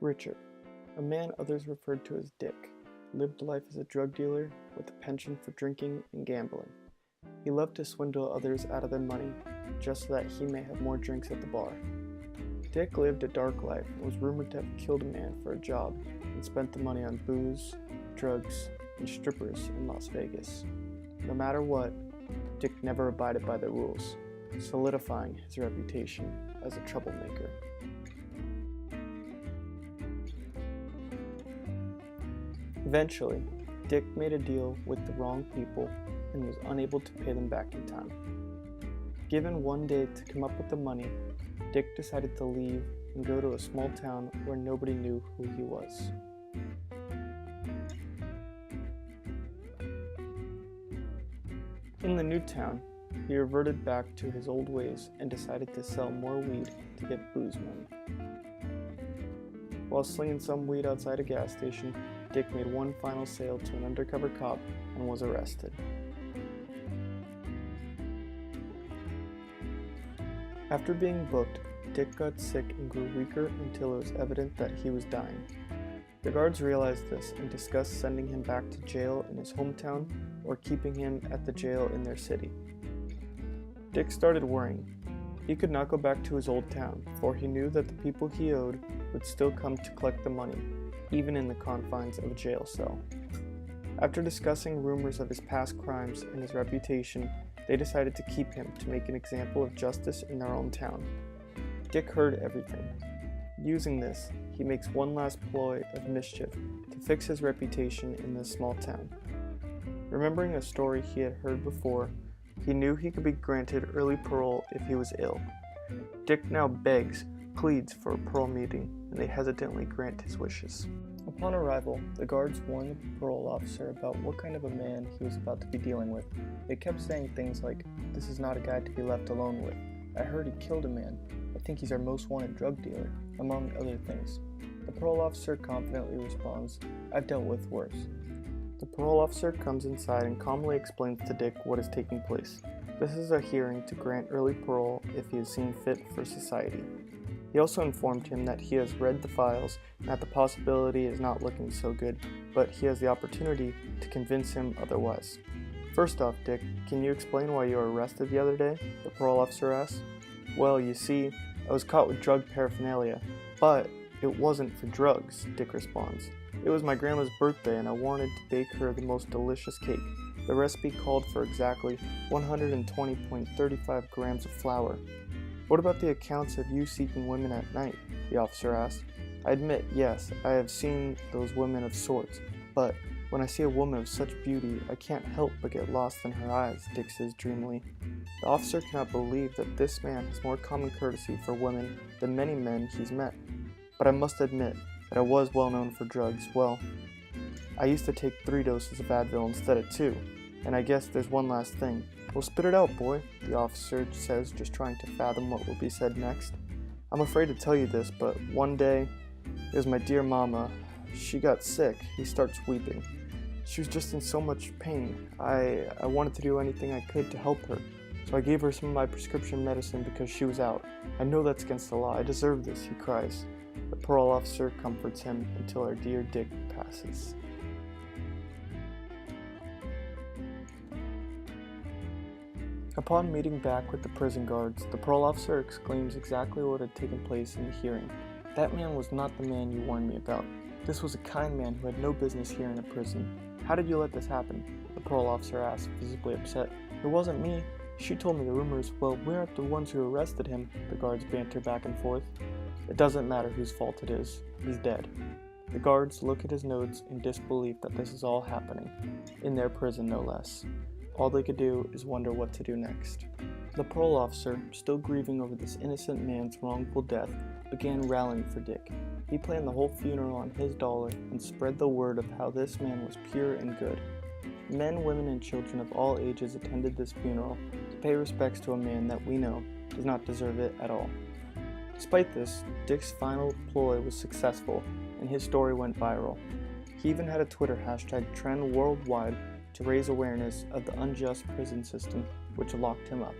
Richard, a man others referred to as Dick, lived life as a drug dealer with a penchant for drinking and gambling. He loved to swindle others out of their money just so that he may have more drinks at the bar. Dick lived a dark life and was rumored to have killed a man for a job and spent the money on booze, drugs, and strippers in Las Vegas. No matter what, Dick never abided by the rules, solidifying his reputation as a troublemaker. Eventually, Dick made a deal with the wrong people and was unable to pay them back in time. Given one day to come up with the money, Dick decided to leave and go to a small town where nobody knew who he was. In the new town, he reverted back to his old ways and decided to sell more weed to get booze money. While slinging some weed outside a gas station, Dick made one final sale to an undercover cop and was arrested. After being booked, Dick got sick and grew weaker until it was evident that he was dying. The guards realized this and discussed sending him back to jail in his hometown or keeping him at the jail in their city. Dick started worrying. He could not go back to his old town, for he knew that the people he owed would still come to collect the money, even in the confines of a jail cell. After discussing rumors of his past crimes and his reputation, they decided to keep him to make an example of justice in their own town. Dick heard everything. Using this, he makes one last ploy of mischief to fix his reputation in this small town. Remembering a story he had heard before, he knew he could be granted early parole if he was ill. Dick now pleads for a parole meeting, and they hesitantly grant his wishes. Upon arrival, the guards warned the parole officer about what kind of a man he was about to be dealing with. They kept saying things like, "This is not a guy to be left alone with. I heard he killed a man. I think he's our most wanted drug dealer," among other things. The parole officer confidently responds, "I've dealt with worse." The parole officer comes inside and calmly explains to Dick what is taking place. This is a hearing to grant early parole if he is seen fit for society. He also informed him that he has read the files and that the possibility is not looking so good, but he has the opportunity to convince him otherwise. "First off, Dick, can you explain why you were arrested the other day?" the parole officer asks. "Well, you see, I was caught with drug paraphernalia, but it wasn't for drugs," Dick responds. "It was my grandma's birthday and I wanted to bake her the most delicious cake. The recipe called for exactly 120.35 grams of flour." "What about the accounts of you seeking women at night?" the officer asked. "I admit, yes, I have seen those women of sorts, but when I see a woman of such beauty, I can't help but get lost in her eyes," Dick says dreamily. The officer cannot believe that this man has more common courtesy for women than many men he's met. "But I must admit that I was well known for drugs. Well, I used to take 3 doses of Advil instead of 2. And I guess there's one last thing." "Well, spit it out, boy," the officer says, just trying to fathom what will be said next. "I'm afraid to tell you this, but one day, it was my dear mama. She got sick." He starts weeping. "She was just in so much pain. I wanted to do anything I could to help her. So I gave her some of my prescription medicine because she was out. I know that's against the law. I deserve this," he cries. The parole officer comforts him until our dear Dick passes. Upon meeting back with the prison guards, the parole officer exclaims exactly what had taken place in the hearing. "That man was not the man you warned me about. This was a kind man who had no business here in a prison. How did you let this happen?" the parole officer asked, visibly upset. "It wasn't me. She told me the rumors. Well, we aren't the ones who arrested him," the guards banter back and forth. "It doesn't matter whose fault it is. He's dead." The guards look at his notes in disbelief that this is all happening, in their prison no less. All they could do is wonder what to do next. The parole officer, still grieving over this innocent man's wrongful death, began rallying for Dick. He planned the whole funeral on his dollar and spread the word of how this man was pure and good. Men, women, and children of all ages attended this funeral to pay respects to a man that we know does not deserve it at all. Despite this, Dick's final ploy was successful, and his story went viral. He even had a Twitter hashtag trend worldwide to raise awareness of the unjust prison system which locked him up.